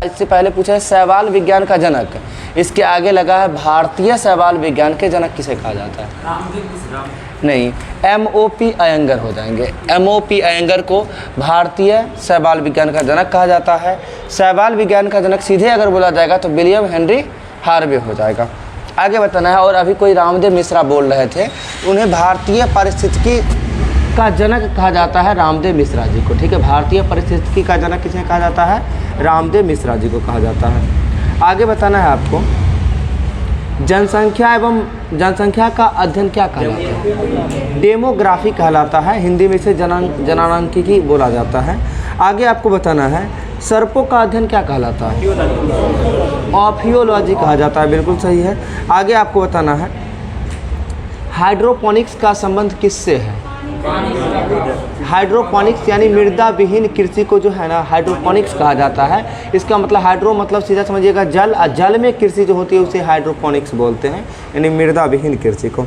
इससे पहले पूछा है शैवाल विज्ञान का जनक, इसके आगे लगा है भारतीय शैवाल विज्ञान के जनक किसे कहा जाता है? नहीं, MOP अयंगर हो जाएंगे। MOP अयंगर को भारतीय शैवाल विज्ञान का जनक कहा जाता है। शैवाल विज्ञान का जनक सीधे अगर बोला जाएगा तो विलियम हेनरी हार्वे हो जाएगा। आगे बताना है। और अभी कोई रामदेव मिश्रा बोल रहे थे, उन्हें भारतीय पारिस्थितिकी का जनक कहा जाता है रामदेव मिश्रा जी को। ठीक है, भारतीय पारिस्थितिकी का जनक किसे कहा जाता है? रामदेव मिश्रा जी को कहा जाता है। आगे बताना है आपको, जनसंख्या का अध्ययन क्या कहलाता है? डेमोग्राफी कहलाता है। हिंदी में इसे जननांकिकी बोला जाता है। आगे आपको बताना है, सर्पों का अध्ययन क्या कहलाता है? ऑर्निथोलॉजी कहा जाता है। बिल्कुल सही है। आगे आपको बताना है, हाइड्रोपोनिक्स का संबंध किससे है? हाइड्रोपोनिक्स यानी मृदा विहीन कृषि को जो है ना हाइड्रोपोनिक्स कहा जाता है। इसका मतलब हाइड्रो मतलब सीधा समझिएगा जल, और जल में कृषि जो होती है उसे हाइड्रोपोनिक्स बोलते हैं, यानी मृदा विहीन कृषि को।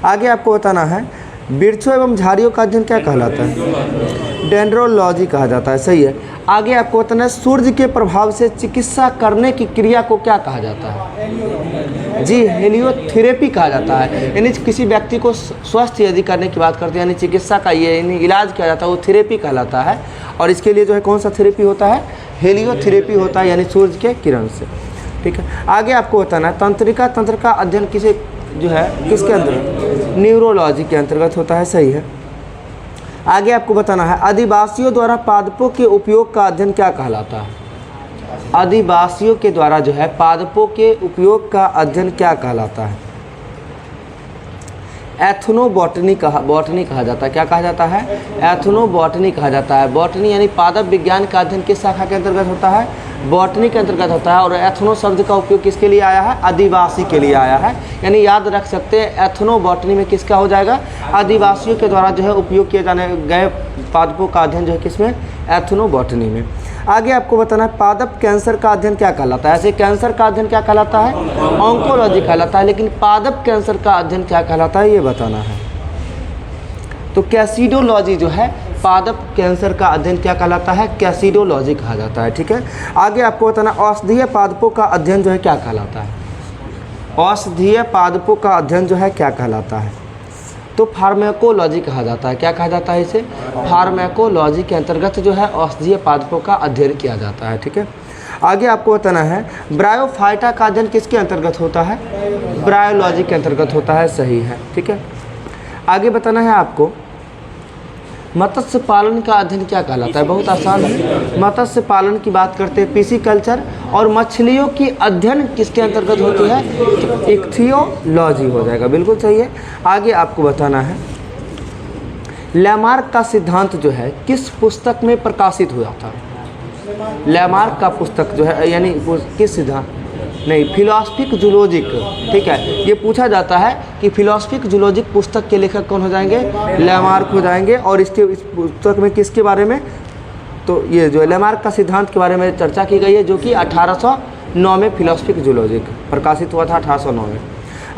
आगे आपको बताना है, वृक्षों एवं झाड़ियों का अध्ययन क्या कहलाता है? डेंड्रोलॉजी कहा जाता है। सही है। आगे आपको बताना है, सूर्य के प्रभाव से चिकित्सा करने की क्रिया को क्या कहा जाता है? जी, हेलियोथेरेपी कहा जाता है। यानी किसी व्यक्ति को स्वस्थ यदि करने की बात करते हैं, यानी चिकित्सा का ये यानी इलाज किया जाता है, वो थेरेपी कहलाता है। और इसके लिए जो है कौन सा थेरेपी होता है? हेलियोथेरेपी होता है, यानी सूर्य के किरण से। ठीक है। आगे आपको बताना है, तंत्रिका तंत्र का अध्ययन किसे जो है किसके अंदर? न्यूरोलॉजी के अंतर्गत होता है। सही है। आगे आपको बताना है, आदिवासियों द्वारा पादपों के उपयोग का अध्ययन क्या कहलाता है? आदिवासियों के द्वारा जो है पादपों के उपयोग का अध्ययन क्या कहलाता है? एथनोबॉटनी कहा जाता है। क्या कहा जाता है? एथनोबॉटनी कहा जाता है। बॉटनी यानी पादप विज्ञान का अध्ययन किस शाखा के अंतर्गत होता है? बॉटनी के अंतर्गत होता है। और एथनो शब्द का उपयोग किसके लिए आया है? आदिवासी के लिए आया है। यानी याद रख सकते हैं, एथनोबॉटनी में किसका हो जाएगा? आदिवासियों के द्वारा जो है उपयोग किए जाने गए पादपों का अध्ययन जो है किसमें? एथनोबॉटनी में। आगे आपको बताना है, पादप कैंसर का अध्ययन क्या कहलाता है? ऐसे कैंसर का अध्ययन क्या कहलाता है? ऑन्कोलॉजी कहलाता है। लेकिन पादप कैंसर का अध्ययन क्या कहलाता है, ये बताना है। तो कैसिडोलॉजी जो है पादप कैंसर का अध्ययन क्या कहलाता है? कैसिडोलॉजी कहा जाता है। ठीक है। आगे आपको बताना, औषधीय पादपों का अध्ययन जो है क्या कहलाता है? औषधीय पादपों का अध्ययन जो है क्या कहलाता है? तो फार्मेकोलॉजी कहा जाता है। क्या कहा जाता है इसे? फार्मेकोलॉजी के अंतर्गत जो है औषधीय पादपों का अध्ययन किया जाता है। ठीक है। आगे आपको बताना है, ब्रायोफाइटा का अध्ययन किसके अंतर्गत होता है? ब्रायोलॉजी के अंतर्गत होता है। सही है। ठीक है। आगे बताना है आपको, मत्स्य पालन का अध्ययन क्या कहलाता है? बहुत आसान है। मत्स्य पालन की बात करते हैं, पिसीकल्चर। और मछलियों की अध्ययन किसके अंतर्गत होती है? इक्थियोलॉजी हो जाएगा। बिल्कुल सही है। आगे आपको बताना है, लैमार्क का सिद्धांत जो है किस पुस्तक में प्रकाशित हुआ था? लैमार्क का पुस्तक जो है यानी किस सिद्धांत? नहीं, फिलोसफिक जूलॉजिक। ठीक है। ये पूछा जाता है कि फिलोसफिक जूलॉजिक पुस्तक के लेखक कौन हो जाएंगे? लैमार्क हो जाएंगे। और इस पुस्तक में किसके बारे में? तो ये जो लैमार्क का सिद्धांत के बारे में चर्चा की गई है, जो कि 1809 में फिलोसफिक जूलॉजिक प्रकाशित हुआ था, 1809 में।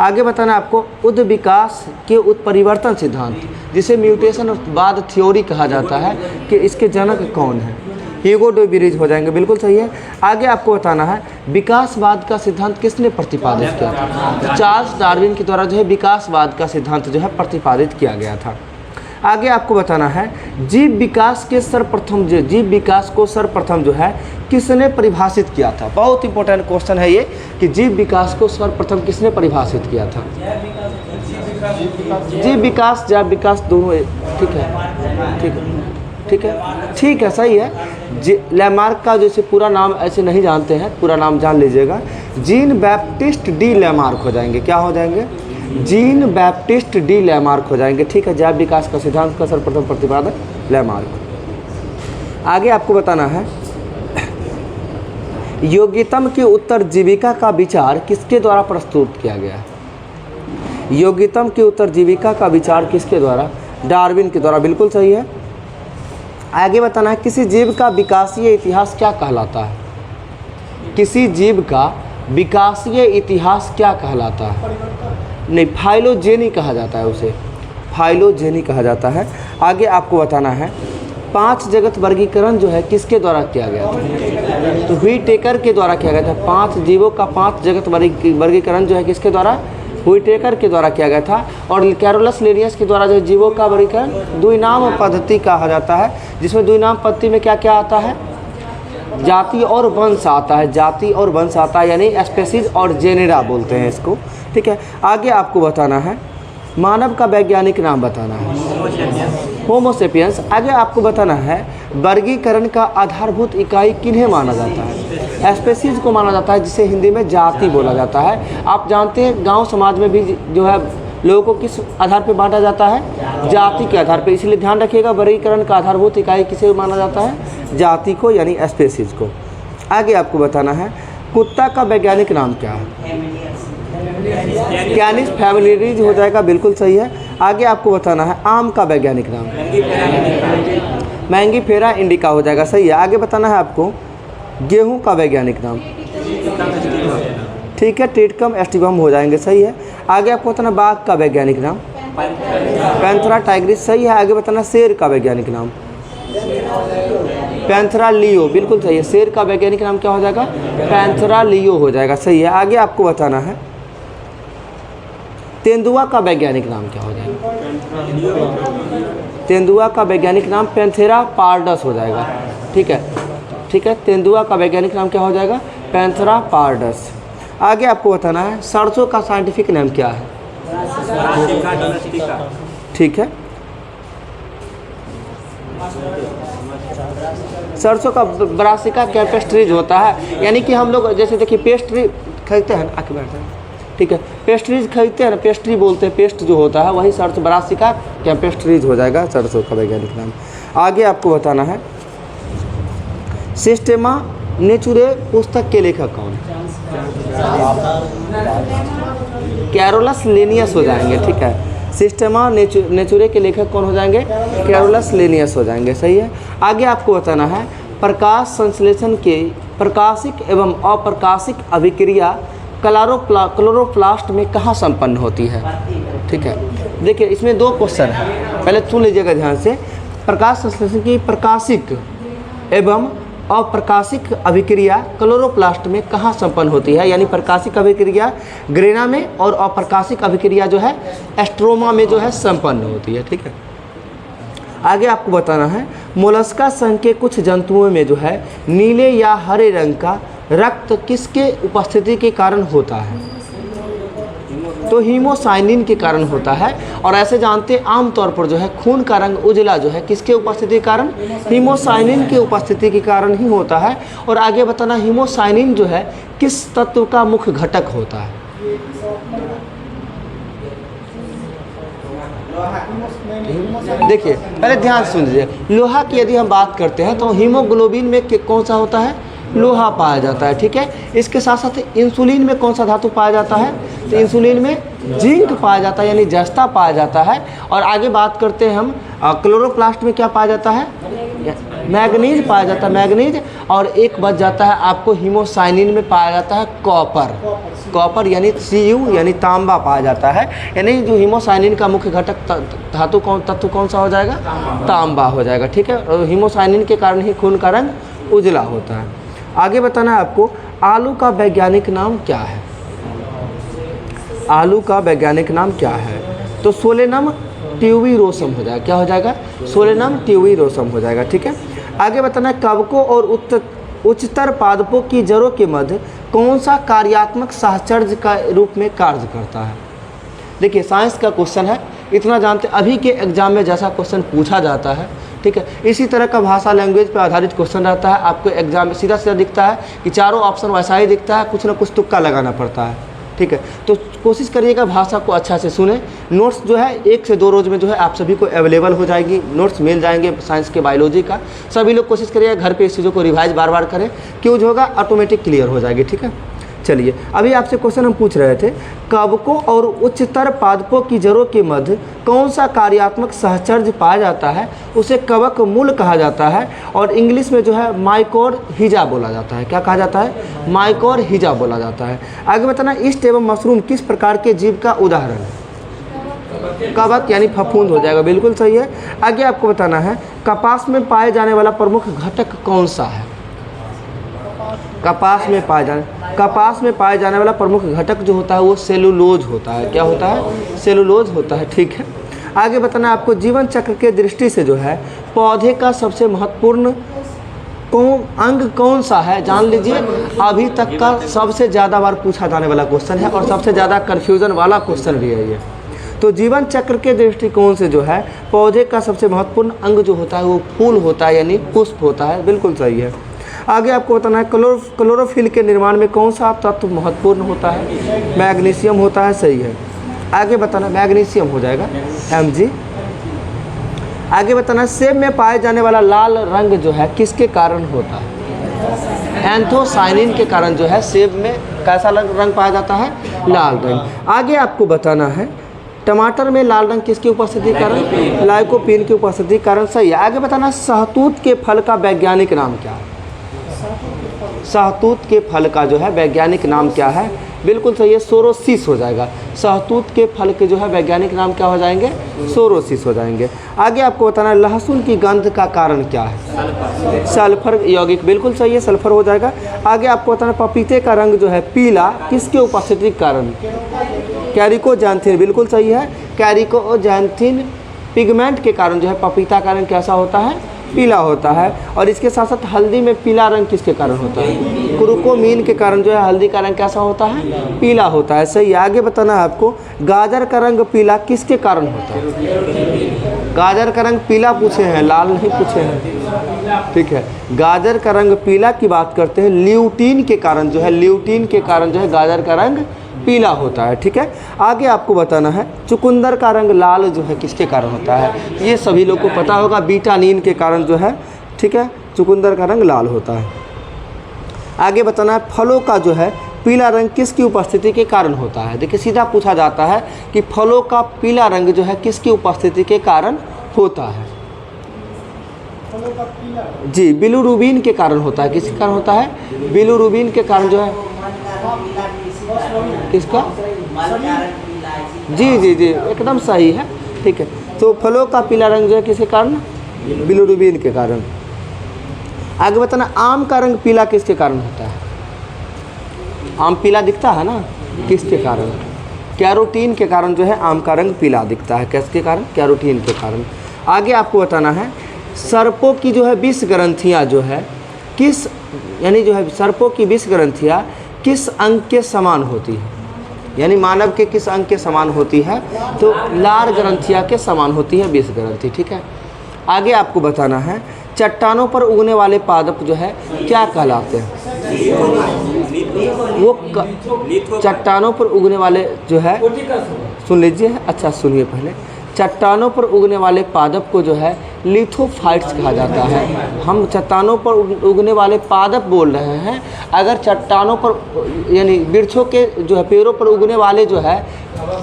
आगे बताना आपको, उद विकास के उत्परिवर्तन सिद्धांत, जिसे म्यूटेशनवाद थ्योरी कहा जाता है, कि इसके जनक कौन है? ह्यूगो डे विरीज हो जाएंगे। बिल्कुल सही है। आगे आपको बताना है, विकासवाद का सिद्धांत किसने प्रतिपादित किया था? चार्ल्स डार्विन के द्वारा जो है विकासवाद का सिद्धांत जो है प्रतिपादित किया गया था। आगे आपको बताना है, जीव विकास को सर्वप्रथम जो है किसने परिभाषित किया था? बहुत इंपॉर्टेंट क्वेश्चन है ये, कि जीव विकास को सर्वप्रथम किसने परिभाषित किया था? जीव विकास, जैव विकास दोनों। ठीक है। ठीक है। ठीक है। ठीक है। सही है। लैमार्क का जैसे पूरा नाम ऐसे नहीं जानते हैं, पूरा नाम जान लीजिएगा, जीन बैप्टिस्ट डी लैमार्क हो जाएंगे। क्या हो जाएंगे? जीन बैप्टिस्ट डी लैमार्क हो जाएंगे। ठीक है। जैव विकास का सिद्धांत का सर्वप्रथम प्रतिपादक लैमार्क। आगे आपको बताना है, योग्यतम की उत्तरजीविका का विचार किसके द्वारा प्रस्तुत किया गया है? योग्यतम की उत्तरजीविका का विचार किसके द्वारा? डार्विन के द्वारा। बिल्कुल सही है। आगे बताना है, किसी जीव का विकासीय इतिहास क्या कहलाता है? किसी जीव का विकासीय इतिहास क्या कहलाता है? नहीं, फाइलोजेनी कहा जाता है उसे। फाइलोजेनी कहा जाता है। आगे आपको बताना है, 5 जगत वर्गीकरण जो है किसके द्वारा किया गया था? तो व्हिटेकर के द्वारा किया गया था। 5 जीवों का 5 जगत वर्गीकरण जो है किसके द्वारा? व्हिटेकर के द्वारा किया गया था। और कैरोलस लिनियस के द्वारा जो जीवों का वर्गीकरण द्विनाम पद्धति कहा जाता है, जिसमें द्विनाम पद्धति में क्या क्या आता है? जाति और वंश आता है, जाति और वंश आता है, यानी स्पेसीज और जेनेरा बोलते हैं इसको। ठीक है, आगे आपको बताना है मानव का वैज्ञानिक नाम बताना है, होमोसेपियंस। आगे आपको बताना है वर्गीकरण का आधारभूत इकाई किन्हें माना जाता है? स्पेसीज को माना जाता है, जिसे हिंदी में जाति बोला जाता है। आप जानते हैं गांव समाज में भी जो है लोगों को किस आधार पर बांटा जाता है? जाति के आधार पर। इसलिए ध्यान रखिएगा वर्गीकरण का आधारभूत इकाई किसे माना जाता है? जाति को, यानी स्पेसीज को। आगे आपको बताना है कुत्ता का वैज्ञानिक नाम क्या है? कैनिस फैमिलियरीज हो जाएगा, बिल्कुल सही है। आगे आपको बताना है आम का वैज्ञानिक नाम, मैंगीफेरा इंडिका हो जाएगा, सही है। आगे बताना है आपको गेहूं का वैज्ञानिक नाम, ठीक है, टिटकम एस्टिवम हो जाएंगे, सही है। आगे आपको बताना बाघ का वैज्ञानिक नाम, पैंथेरा टाइग्रिस, सही है। आगे बताना शेर का वैज्ञानिक नाम, पैंथेरा लियो, बिल्कुल सही है। शेर का वैज्ञानिक नाम क्या हो जाएगा? पैंथेरा लियो हो जाएगा, सही है। आगे आपको बताना है तेंदुआ का वैज्ञानिक नाम क्या हो जाएगा? तेंदुआ का वैज्ञानिक नाम पैंथेरा पार्डस हो जाएगा, ठीक है, ठीक है। तेंदुआ का वैज्ञानिक नाम क्या हो जाएगा? Panthera pardus. आगे आपको बताना है सरसों का साइंटिफिक नेम क्या है? ठीक है, सरसों का ब्रासिका कैपेस्ट्रीज होता है, यानी कि हम लोग जैसे देखिए पेस्ट्री खरीदते हैं, आके बैठते हैं, ठीक है, पेस्ट्रीज खरीदते हैं ना, पेस्ट्री बोलते हैं, पेस्ट जो होता है वही सरसों ब्रासिका कैपेस्ट्रीज हो जाएगा सरसों का वैज्ञानिक नाम। आगे आपको बताना है सिस्टेमा नेचुरे पुस्तक के लेखक कौन है? कैरोलस लिनियस हो जाएंगे, ठीक है। सिस्टेमा नेचुरे के लेखक कौन हो जाएंगे? कैरोलस लिनियस हो जाएंगे, सही है। आगे आपको बताना है प्रकाश संश्लेषण के प्रकाशिक एवं अप्रकाशिक अभिक्रिया क्लोरोप्लास्ट में कहाँ संपन्न होती है? ठीक है, देखिए इसमें 2 क्वेश्चन है, पहले सुन लीजिएगा ध्यान से। प्रकाश संश्लेषण की प्रकाशिक एवं अप्रकाशिक अभिक्रिया क्लोरोप्लास्ट में कहाँ संपन्न होती है? यानी प्रकाशिक अभिक्रिया ग्रेना में और अप्रकाशिक अभिक्रिया जो है एस्ट्रोमा में जो है संपन्न होती है, ठीक है। आगे आपको बताना है मोलस्का संघ के कुछ जंतुओं में जो है नीले या हरे रंग का रक्त किसके उपस्थिति के कारण होता है? तो हीमोसाइनिन के कारण होता है। और ऐसे जानते हैं आमतौर पर जो है खून का रंग उजला जो है किसके उपस्थिति के कारण? हीमोसाइनिन के उपस्थिति के कारण ही होता है। और आगे बताना हीमोसाइनिन जो है किस तत्व का मुख्य घटक होता है? देखिए पहले ध्यान सुन लीजिए, लोहा की यदि हम बात करते हैं तो हीमोग्लोबिन में कौन सा होता है? लोहा पाया जाता है, ठीक है। इसके साथ साथ इंसुलिन में कौन सा धातु पाया जाता है? तो इंसुलिन में जिंक पाया जाता है, यानी जस्ता पाया जाता है। और आगे बात करते हैं हम क्लोरोप्लास्ट में क्या पाया जाता है? मैग्नीज पाया जाता है, मैग्नीज। और एक बच जाता है आपको हीमोसाइनिन में पाया जाता है कॉपर, कॉपर यानी Cu यानी तांबा पाया जाता है। यानी जो हीमोसाइनिन का मुख्य घटक धातु तत्व कौन सा हो जाएगा? तांबा हो जाएगा, ठीक है। और हीमोसाइनिन के कारण ही खून का रंग उजला होता है। आगे बताना है आपको आलू का वैज्ञानिक नाम क्या है? आलू का वैज्ञानिक नाम क्या है? तो सोलेनम ट्यूबिरोसम हो जाएगा, क्या हो जाएगा? सोलेनम ट्यूबिरोसम हो जाएगा, ठीक है। आगे बताना है कवकों और उच्चतर पादपों की जड़ों के मध्य कौन सा कार्यात्मक साहचर्य का रूप में कार्य करता है? देखिए साइंस का क्वेश्चन है, इतना जानते अभी के एग्जाम में जैसा क्वेश्चन पूछा जाता है, ठीक है, इसी तरह का भाषा लैंग्वेज पर आधारित क्वेश्चन रहता है। आपको एग्जाम में सीधा सीधा दिखता है कि चारों ऑप्शन वैसा ही दिखता है, कुछ ना कुछ तुक्का लगाना पड़ता है, ठीक है। तो कोशिश करिएगा भाषा को अच्छा से सुने। नोट्स जो है 1 से 2 रोज़ में जो है आप सभी को अवेलेबल हो जाएगी, नोट्स मिल जाएंगे साइंस के बायोलॉजी का। सभी लोग कोशिश करिएगा घर पे इस चीज़ों को रिवाइज बार बार करें, क्यों जो होगा ऑटोमेटिक क्लियर हो जाएगी, ठीक है। चलिए अभी आपसे क्वेश्चन हम पूछ रहे थे कवकों और उच्चतर पादपों की जड़ों के मध्य कौन सा कार्यात्मक सहचर्य पाया जाता है? उसे कवक मूल कहा जाता है। और इंग्लिश में जो है माइकोरहिजा बोला जाता है। क्या कहा जाता है? माइकोरहिजा बोला जाता है। आगे बताना ईस्ट एवं मशरूम किस प्रकार के जीव का उदाहरण है? कवक यानी फफूंद हो जाएगा, बिल्कुल सही है। आगे आपको बताना है कपास में पाए जाने वाला प्रमुख घटक कौन सा है। कपास में पाए जाने वाला प्रमुख घटक जो होता है वो सेलुलोज होता है। क्या होता है? सेलुलोज होता है, ठीक है। आगे बताना आपको जीवन चक्र के दृष्टि से जो है पौधे का सबसे महत्वपूर्ण अंग कौन सा है, जान लीजिए। अभी तक का सबसे ज़्यादा बार पूछा जाने वाला क्वेश्चन है और सबसे ज़्यादा कन्फ्यूज़न वाला क्वेश्चन भी है ये। तो जीवन चक्र के दृष्टिकोण से जो है पौधे का सबसे महत्वपूर्ण अंग जो होता है वो फूल होता है यानी पुष्प होता है, बिल्कुल सही है। आगे आपको बताना है क्लोरोफिल के निर्माण में कौन सा तत्व महत्वपूर्ण होता है। मैग्नीशियम होता है, सही है। आगे बताना मैग्नीशियम हो जाएगा Mg। आगे बताना सेब में पाए जाने वाला लाल रंग जो है किसके कारण होता है। एंथोसाइनिन के कारण जो है सेब में कैसा रंग पाया जाता है, लाल रंग। आगे आपको बताना है टमाटर में लाल रंग किसकी उपस्थिति के कारण, लाइकोपीन की उपस्थिति के कारण, सही है। आगे बताना शहतूत के फल का वैज्ञानिक नाम क्या है। शहतूत के फल का जो है वैज्ञानिक नाम क्या है, बिल्कुल सही है, सोरोसिस हो जाएगा। शहतूत के फल के जो है वैज्ञानिक नाम क्या हो जाएंगे, सोरोसिस हो जाएंगे। आगे आपको बताना है लहसुन की गंध का कारण क्या है, सल्फर यौगिक, बिल्कुल सही है, सल्फर हो जाएगा। आगे आपको बताना पपीते का रंग जो है पीला किसके उपस्थिति के कारण, कैरिकोजैंथिन, बिल्कुल सही है। कैरिकोजैंथिन पिगमेंट के कारण जो है पपीता का रंग कैसा होता है, पीला होता है। और इसके साथ साथ हल्दी में पीला रंग किसके कारण होता है, कुरुकोमीन के कारण जो है हल्दी का रंग कैसा होता है, पीला होता है, सही है। आगे बताना है आपको गाजर का रंग पीला किसके कारण होता है। गाजर का रंग पीला पूछे हैं, लाल नहीं पूछे हैं, ठीक है। गाजर का रंग पीला की बात करते हैं, ल्यूटीन के कारण जो है गाजर का रंग पीला होता है, ठीक है। आगे आपको बताना है चुकंदर का रंग लाल जो है किसके कारण होता है, ये सभी लोग को पता होगा, विटामिन के कारण जो है, ठीक है, चुकंदर का रंग लाल होता है। आगे बताना है फलों का जो है पीला रंग किसकी उपस्थिति के कारण होता है। देखिए सीधा पूछा जाता है कि फलों का पीला रंग जो है किसकी उपस्थिति के कारण होता है। जी, बिलिरुबिन के कारण होता है, किसके कारण होता है, बिलिरुबिन के कारण जो है किसका, जी जी जी एकदम सही है, ठीक है। तो फलों का पीला रंग जो है किसके कारण, बिलिरुबिन के कारण। आगे बताना आम का रंग पीला किसके कारण होता है। आम पीला दिखता है ना, किसके कारण, कैरोटीन के कारण जो है आम का रंग पीला दिखता है, किसके कारण, कैरोटीन के कारण। आगे आपको बताना है सर्पों की जो है 20 ग्रंथियाँ जो है किस, यानी जो है सर्पों की 20 ग्रंथियाँ किस अंग के समान होती है, यानी मानव के किस अंग के समान होती है, तो लार ग्रंथिया के समान होती है 20 ग्रंथि, ठीक है। आगे आपको बताना है चट्टानों पर उगने वाले पादप जो है क्या कहलाते हैं। चट्टानों पर उगने वाले जो है, सुन लीजिए, अच्छा सुनिए पहले, चट्टानों पर उगने वाले पादप को जो है लिथोफाइट्स कहा जाता है। हम चट्टानों पर उगने वाले पादप बोल रहे हैं, अगर चट्टानों पर यानी वृक्षों के जो है पेड़ों पर उगने वाले जो है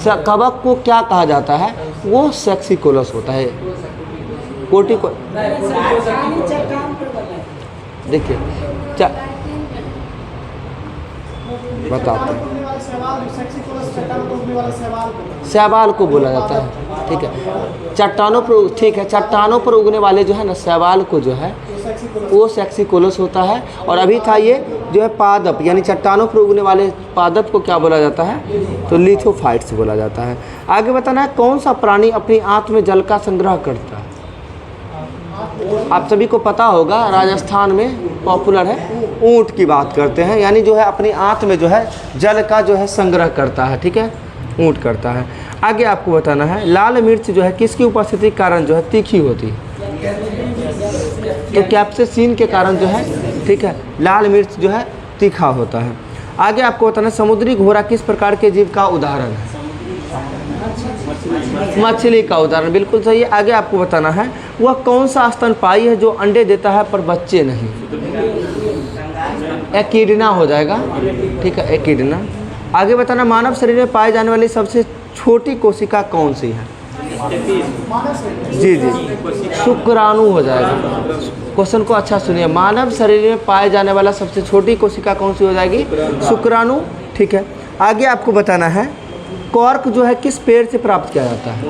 कवक को क्या कहा जाता है, वो सेक्सिकोलस होता है। कोटिको देखिए बताते हैं, शैवाल को बोला जाता है, ठीक है। चट्टानों पर, ठीक है, चट्टानों पर उगने वाले जो है ना शैवाल को जो है वो सेक्सिकोलस होता है। और अभी था ये जो है पादप, यानी चट्टानों पर उगने वाले पादप को क्या बोला जाता है, तो लिथोफाइट्स बोला जाता है। आगे बताना है कौन सा प्राणी अपनी आंत में जल का संग्रह करता है। आप सभी को पता होगा राजस्थान में पॉपुलर है, ऊँट की बात करते हैं, यानी जो है अपनी आंत में जो है जल का जो है संग्रह करता है, ठीक है, ऊँट करता है। आगे आपको बताना है लाल मिर्च जो है किसकी उपस्थिति के कारण जो है तीखी होती है, तो कैप्सेसिन के कारण जो है, ठीक है, लाल मिर्च जो है तीखा होता है। आगे आपको बताना है समुद्री घोड़ा किस प्रकार के जीव का उदाहरण है, मछली का उदाहरण, बिल्कुल सही है। आगे आपको बताना है वह कौन सा स्तनपायी है जो अंडे देता है पर बच्चे नहीं, एकिडना हो जाएगा, ठीक है, एकिडना। आगे बताना मानव शरीर में पाए जाने वाली सबसे छोटी कोशिका कौन सी है, जी जी शुक्राणु हो जाएगा। क्वेश्चन को अच्छा सुनिए, मानव शरीर में पाए जाने वाला सबसे छोटी कोशिका कौन सी हो जाएगी, शुक्राणु, ठीक है। आगे आपको बताना है कॉर्क जो है किस पेड़ से प्राप्त किया जाता है?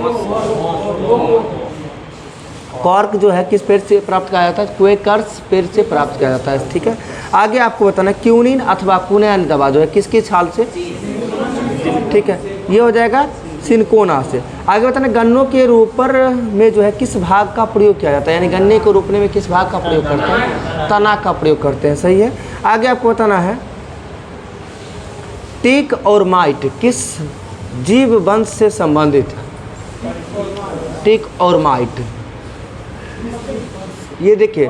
कॉर्क जो है किस पेड़ से प्राप्त किया जाता है? क्वेकर्स पेड़ से प्राप्त किया जाता है। ठीक है, आगे आपको बताना क्यूनिन अथवा कुनैन दवा जो है किसकी छाल से? ठीक है, ये हो जाएगा सिनकोना से। आगे बताना गन्नों के रोपर में जो है किस भाग का प्रयोग किया जाता है, यानी गन्ने को रोपने में किस भाग का प्रयोग करते हैं? तना का प्रयोग करते हैं। सही है। आगे आपको बताना है टिक और माइट किस जीव वंश से संबंधित है? टिक और माइट, ये देखिए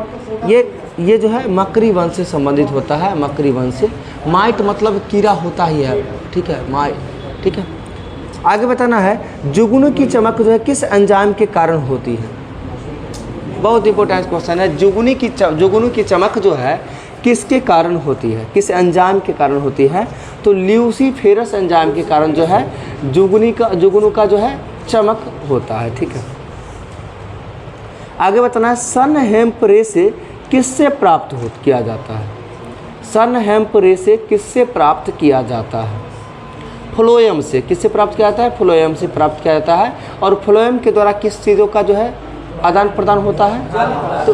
ये जो है मकड़ी वंश से संबंधित होता है, मकड़ी वंश से। माइट मतलब कीड़ा होता ही है। ठीक है, माइट। ठीक है, आगे बताना है जुगनू की चमक जो है किस एंजाइम के कारण होती है? बहुत इंपॉर्टेंट क्वेश्चन है। जुगनू की चमक जो है किसके कारण होती है, किस एंजाइम के कारण होती है? तो ल्यूसीफेरस एंजाइम के कारण जो है जुगनू का जो है चमक होता है। ठीक है, आगे बताना है सन हेम्प रे से किससे प्राप्त किया जाता है? सन हेम्प रे से किससे प्राप्त किया जाता है? फ्लोएम से। किससे प्राप्त किया जाता है? फ्लोएम से प्राप्त किया जाता है। और फ्लोएम के द्वारा किस चीज़ों का जो है आदान प्रदान होता है? तो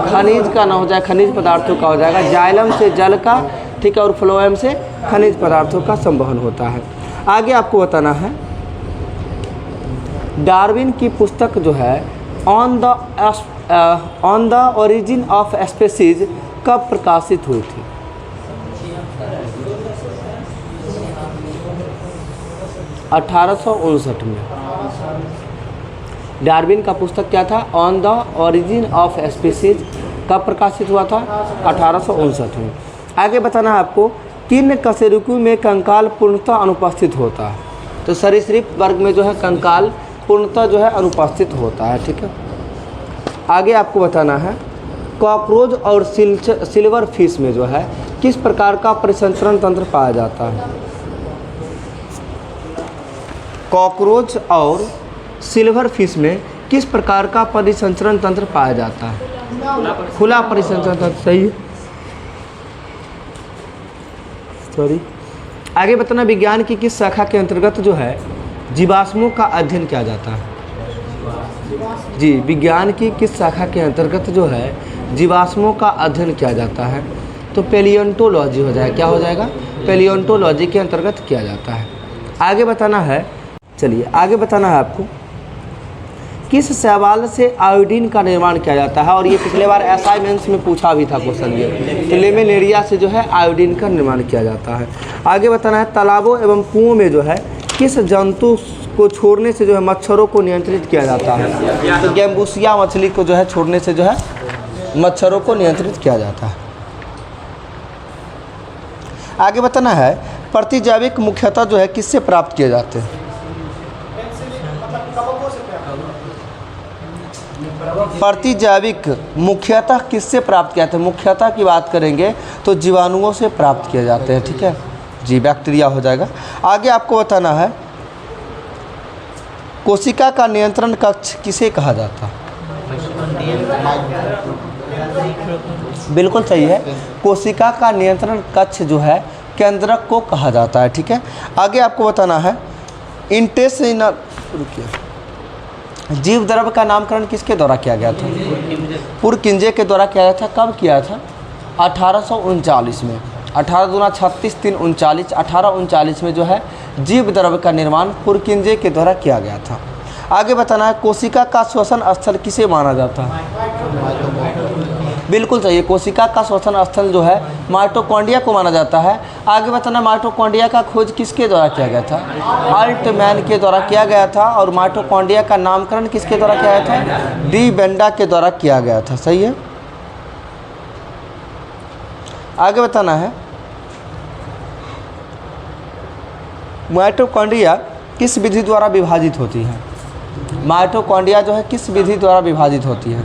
खनिज का ना हो जाए, खनिज पदार्थों का हो जाएगा। जाइलम से जल का, ठीक है, और फ्लोएम से खनिज पदार्थों का संवहन होता है। आगे आपको बताना है डार्विन की पुस्तक जो है on the origin of species कब प्रकाशित हुई थी? (1859) में। डार्विन का पुस्तक क्या था? On the origin of species कब प्रकाशित हुआ था? 1859 में। आगे बताना है आपको किन कशेरुकी में कंकाल पूर्णतः अनुपस्थित होता है? तो सरीसृप वर्ग में जो है कंकाल पूर्णतः जो है अनुपस्थित होता है। ठीक है, आगे आपको बताना है कॉकरोच और सिल्वर फिश में जो है किस प्रकार का परिसंचरण तंत्र पाया जाता है? कॉकरोच और सिल्वर फिश में किस प्रकार का परिसंचरण तंत्र पाया जाता है? खुला परिसंचरण तंत्र। सही है, सॉरी। आगे बताना विज्ञान की किस शाखा के अंतर्गत जो है जीवाश्मों का अध्ययन किया जाता है? जी, विज्ञान की किस शाखा के अंतर्गत जो है जीवाश्मों का अध्ययन किया जाता है? तो पैलियोंटोलॉजी हो जाएगा। क्या हो जाएगा? पैलियोंटोलॉजी के अंतर्गत किया जाता है। आगे बताना है, चलिए आगे बताना है आपको किस शैवाल से आयोडीन का निर्माण किया जाता है? और ये पिछले बार असाइनमेंट्स में पूछा भी था क्वेश्चन ये। तो लेमिनेरिया से जो है आयोडीन का निर्माण किया जाता है। आगे बताना है तालाबों एवं कुओं में जो है किस जंतु को छोड़ने से जो है मच्छरों को नियंत्रित किया जाता है? तो गैम्बूसिया मछली को जो है छोड़ने से जो है मच्छरों को नियंत्रित किया जाता है। आगे बताना है प्रतिजैविक मुख्यतः जो है किससे प्राप्त किए जाते हैं? प्रतिजैविक मुख्यतः किससे प्राप्त किया जाता है? मुख्यतः की बात करेंगे तो जीवाणुओं से प्राप्त किए जाते हैं। ठीक है जी, बैक्टीरिया हो जाएगा। आगे आपको बताना है कोशिका का नियंत्रण कक्ष किसे कहा जाता है? बिल्कुल सही है, कोशिका का नियंत्रण कक्ष जो है केंद्रक को कहा जाता है। ठीक है, आगे आपको बताना है इंटेस्टिनल, जीव द्रव्य का नामकरण किसके द्वारा किया गया था? पुरकिंजे के द्वारा किया गया था। कब किया था? 1839 में। 18 दूना 36, 3 39, 1839 में जो है जीव द्रव्य का निर्माण पुरकिंजे के द्वारा किया गया था। आगे बताना है कोशिका का श्वसन स्थल किसे माना जाता है? बिल्कुल सही है, कोशिका का श्वसन स्थल जो है माइटोकॉन्ड्रिया को माना जाता है। आगे बताना माइटोकॉन्ड्रिया का खोज किसके द्वारा किया गया था? अल्टमैन के द्वारा किया गया था। और माइटोकॉन्ड्रिया का नामकरण किसके द्वारा किया गया था? डी बेंडा के द्वारा किया गया था। सही है, आगे बताना है माइटोकॉन्ड्रिया किस विधि द्वारा विभाजित होती है? माइटोकॉन्ड्रिया जो है किस विधि द्वारा विभाजित होती है?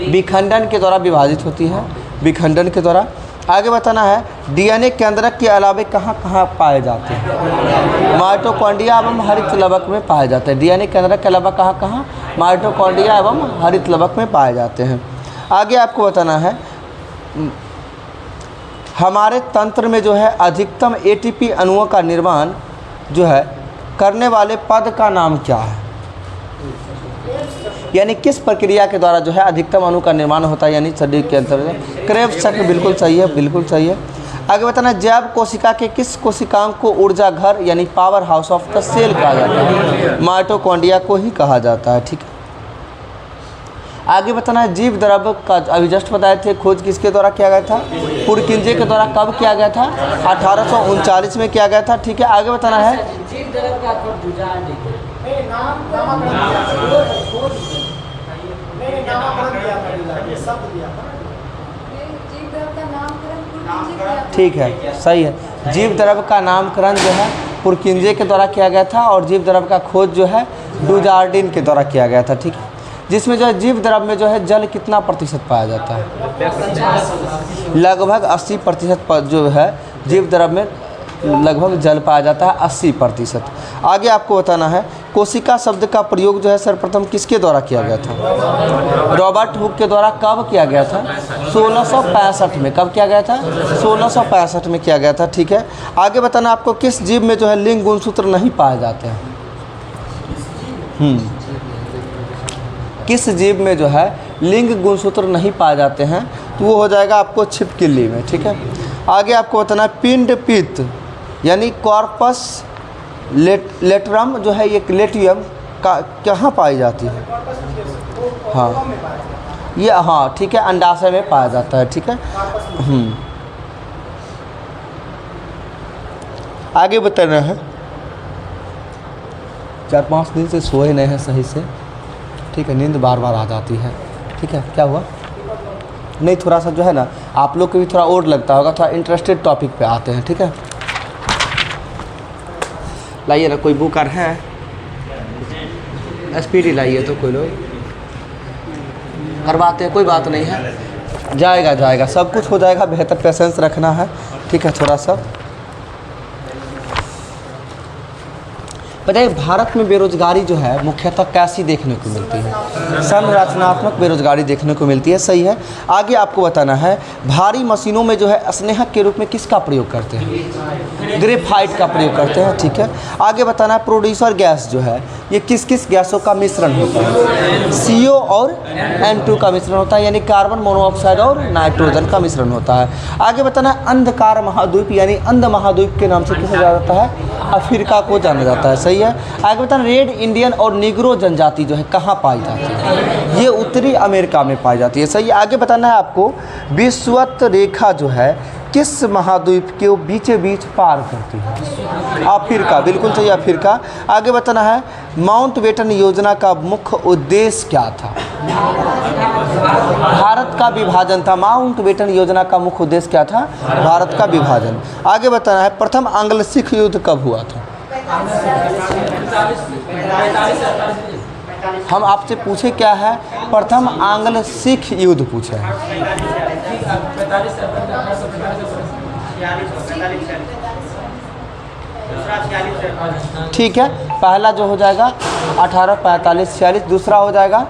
विखंडन के द्वारा विभाजित होती है, विखंडन के द्वारा। आगे बताना है डीएनए केंद्रक के अलावे कहाँ कहाँ पाए जाते हैं? माइटोकॉन्ड्रिया एवं हरित लवक में पाए जाते हैं। डीएनए केंद्रक के अलावा कहाँ कहाँ? माइटोकॉन्ड्रिया एवं हरित लवक में पाए जाते हैं। आगे आपको बताना है हमारे तंत्र में जो है अधिकतम एटीपी अणुओं का निर्माण जो है करने वाले पद का नाम क्या है? यानी किस प्रक्रिया के द्वारा जो है अधिकतम अणु का निर्माण होता है, यानी शरीर के अंतर्गत क्रेब्स चक्र। बिल्कुल सही है, बिल्कुल सही है। आगे बताना, जैव कोशिका के किस कोशिकांग को ऊर्जा घर यानी power house of the cell कहा जाता है? माइटोकॉन्ड्रिया को ही कहा जाता है। ठीक है, आगे बताना है, जीव द्रव्य का अभी जस्ट बताए थे खोज किसके द्वारा किया गया था? पुरकिंजे के द्वारा। कब किया गया था? 1839 में किया गया था। ठीक है, आगे बताना है, जीव द्रव्य का ठीक है, सही है। जीव द्रव्य का नामकरण जो है पुरकिंजे के द्वारा किया गया था और जीव द्रव्य का खोज जो है डुजार्डिन के द्वारा किया गया था। ठीक है, जिसमें जो है जीव द्रव्य में जो है जल कितना प्रतिशत पाया जाता है? लगभग 80% जो है जीव द्रव्य में लगभग जल पाया जाता है, 80%। आगे आपको बताना है, कोशिका शब्द का प्रयोग जो है सर्वप्रथम किसके द्वारा किया गया था? रॉबर्ट हुक के द्वारा। कब किया गया था? 1665 में। कब किया गया था? 1665 में किया गया था। ठीक है, आगे बताना आपको, किस जीव में जो है लिंग गुणसूत्र नहीं पाए जाते हैं? किस जीव में जो है लिंग गुणसूत्र नहीं पाए जाते हैं? तो वो हो जाएगा आपको छिपकली में। ठीक है, आगे आपको बताना है, पिंड पित्त यानी कॉर्पस लेटरम जो है ये लेटियम का कहाँ पाई जाती है? हाँ, ये हाँ ठीक है, अंडाशय में पाया जाता है। ठीक है, आगे बताना है, 4-5 दिन से सोए नहीं हैं सही से। ठीक है, नींद बार बार आ जाती है। ठीक है, क्या हुआ? नहीं, थोड़ा सा जो है ना आप लोग को भी थोड़ा और लगता होगा, थोड़ा इंटरेस्टेड टॉपिक पे आते हैं। ठीक है, लाइए ना, कोई बुक है स्पीडी लाइए, तो कोई लोग करवाते हैं, कोई बात नहीं है, जाएगा सब कुछ हो जाएगा। बेहतर पेशेंस रखना है। ठीक है, थोड़ा सा बताइए, भारत में बेरोजगारी जो है मुख्यतः कैसी देखने को मिलती है? संरचनात्मक बेरोजगारी देखने को मिलती है। सही है। आगे आपको बताना है, भारी मशीनों में जो है स्नेहक के रूप में किसका प्रयोग करते हैं? ग्रेफाइट का प्रयोग करते हैं। ठीक है, आगे बताना है, प्रोड्यूसर गैस जो है ये किस किस गैसों का मिश्रण होता है? CO और N2 का मिश्रण होता है, यानी कार्बन मोनोऑक्साइड और नाइट्रोजन का मिश्रण होता है। आगे बताना है, अंधकार महाद्वीप यानी अंध महाद्वीप के नाम से किसे जाना जाता है? अफ्रीका को जाना जाता है। सही है। आगे बताना, रेड इंडियन और निग्रो जनजाति जो है कहाँ पाई जाती है? ये उत्तरी अमेरिका में पाई जाती है। सही है। आगे बताना है आपको, विषुवत रेखा जो है किस महाद्वीप के बीचे बीच पार करती है? अफ्रीका। बिल्कुल सही, अफ्रीका। आगे बताना है, माउंटबेटन योजना का मुख्य उद्देश्य क्या था? भारत का विभाजन था। माउंटबेटन योजना का मुख्य उद्देश्य क्या था? भारत का विभाजन। आगे बताना है, प्रथम आंग्ल सिख युद्ध कब हुआ था? हम आपसे पूछे क्या है? प्रथम आंग्ल सिख युद्ध पूछे है। ठीक है, पहला जो हो जाएगा 1845-46, दूसरा हो जाएगा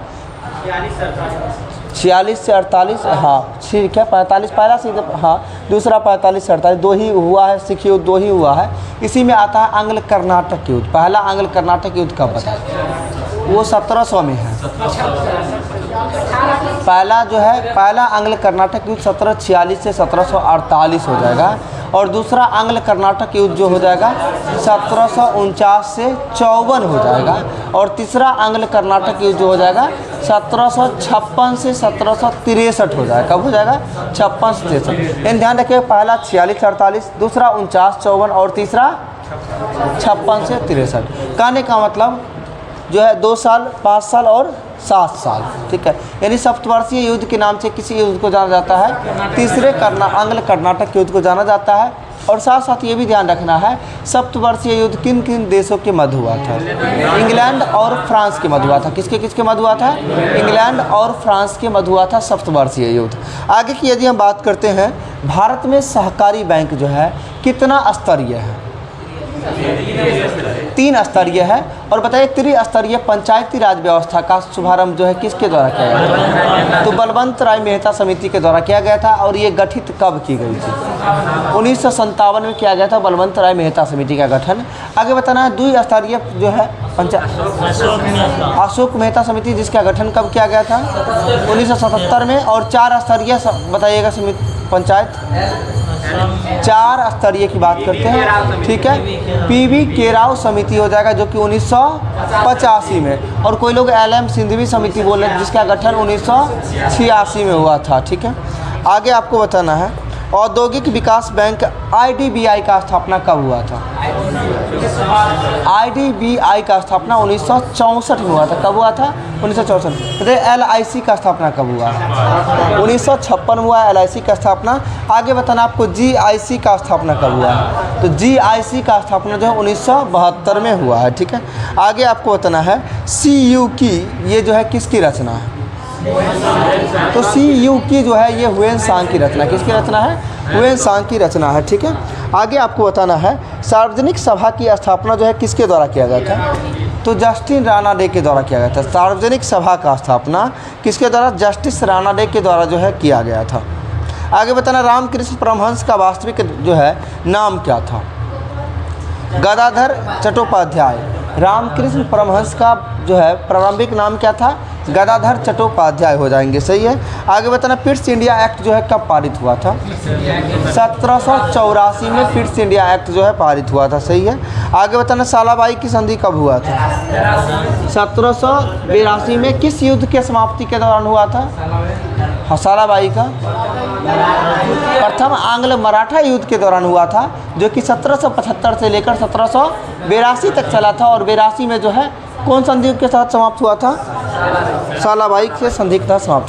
46 से 48। हाँ ठीक है, 45 पहला से, हाँ दूसरा 45 से 48, दो ही हुआ है सिख युद्ध, दो ही हुआ है। इसी में आता है आंग्ल कर्नाटक युद्ध। पहला आंग्ल कर्नाटक युद्ध कब बता? वो 1700 में है। पहला जो है, पहला आंग्ल कर्नाटक युद्ध 1746 से 1748 हो जाएगा, और दूसरा आंग्ल कर्नाटक युद्ध जो हो जाएगा 1749 से 54 हो जाएगा, और तीसरा आंग्ल कर्नाटक युद्ध जो हो जाएगा 1756 से 1763 हो जाएगा। कब हो जाएगा? 56 से 63। इन ध्यान रखिए, पहला 46-48, दूसरा 49-54 और तीसरा 56 से 63। कहने का मतलब जो है 2 साल, 5 साल और 7 साल। ठीक है, यानी सप्तवर्षीय युद्ध के नाम से किसी युद्ध को जाना जाता है, तीसरे आंग्ल कर्नाटक युद्ध को जाना जाता है। और साथ साथ ये भी ध्यान रखना है, सप्तवर्षीय युद्ध किन किन देशों के मध्य हुआ था? इंग्लैंड और फ्रांस के मध्य हुआ था। किसके किसके मध्य हुआ था? इंग्लैंड और फ्रांस के मध्य हुआ था सप्तवर्षीय युद्ध। आगे की यदि हम बात करते हैं, भारत में सहकारी बैंक जो है कितना स्तरीय है? 3 स्तरीय है। और बताइए त्रिस्तरीय पंचायती राज व्यवस्था का शुभारंभ जो है किसके द्वारा किया गया? तो बलवंत राय मेहता समिति के द्वारा किया गया था। और ये गठित कब की गई थी? 1957 में किया गया था बलवंत राय मेहता समिति का गठन। आगे बताना है द्विस्तरीय जो है अशोक मेहता समिति, जिसका गठन कब किया गया था? 1977 में। और 4 स्तरीय बताइएगा समिति पंचायत, 4 स्तरीय की बात करते हैं, ठीक है। पीवी केराव समिति हो जाएगा जो कि 1985 में। और कोई लोग LM सिंधवी समिति बोल रहे हैं जिसका गठन 1986 में हुआ था, ठीक है। आगे आपको बताना है औद्योगिक विकास बैंक IDBI का स्थापना कब हुआ था? IDBI का स्थापना 1964 में हुआ था। कब हुआ था? 1964। बताइए LIC का स्थापना कब हुआ? 1956 में हुआ LIC का स्थापना। आगे बताना आपको GIC का स्थापना कब हुआ? तो GIC का स्थापना जो है 1972 में हुआ है, ठीक है। आगे आपको बताना है CU की ये जो है किसकी रचना है? तो CU की जो है ये हुएन सांग की रचना, किसकी रचना है? हुएन सांग की रचना है, ठीक है। आगे आपको बताना है सार्वजनिक सभा की स्थापना जो है किसके द्वारा किया गया था? तो जस्टिस राणा डे के द्वारा किया गया था। सार्वजनिक सभा का स्थापना किसके द्वारा? जस्टिस राणा डे के द्वारा जो है किया गया था। आगे बताना रामकृष्ण परमहंस का वास्तविक जो है नाम क्या था? गदाधर चट्टोपाध्याय। रामकृष्ण परमहंस का जो है प्रारंभिक नाम क्या था? गदाधर चट्टोपाध्याय हो जाएंगे, सही है। आगे बताना पिट्स इंडिया एक्ट जो है कब पारित हुआ था? 1784 में पिट्स इंडिया एक्ट जो है पारित हुआ था, सही है। आगे बताना सालाबाई की संधि कब हुआ था? 1782 में। किस युद्ध के समाप्ति के दौरान हुआ था? सालाबाई का प्रथम आंग्ल मराठा युद्ध के दौरान हुआ था, जो कि 1775 से लेकर 1782 तक चला था। और 82 में जो है कौन संधि के साथ समाप्त हुआ था? सालाबाई के संधि के साथ समाप्त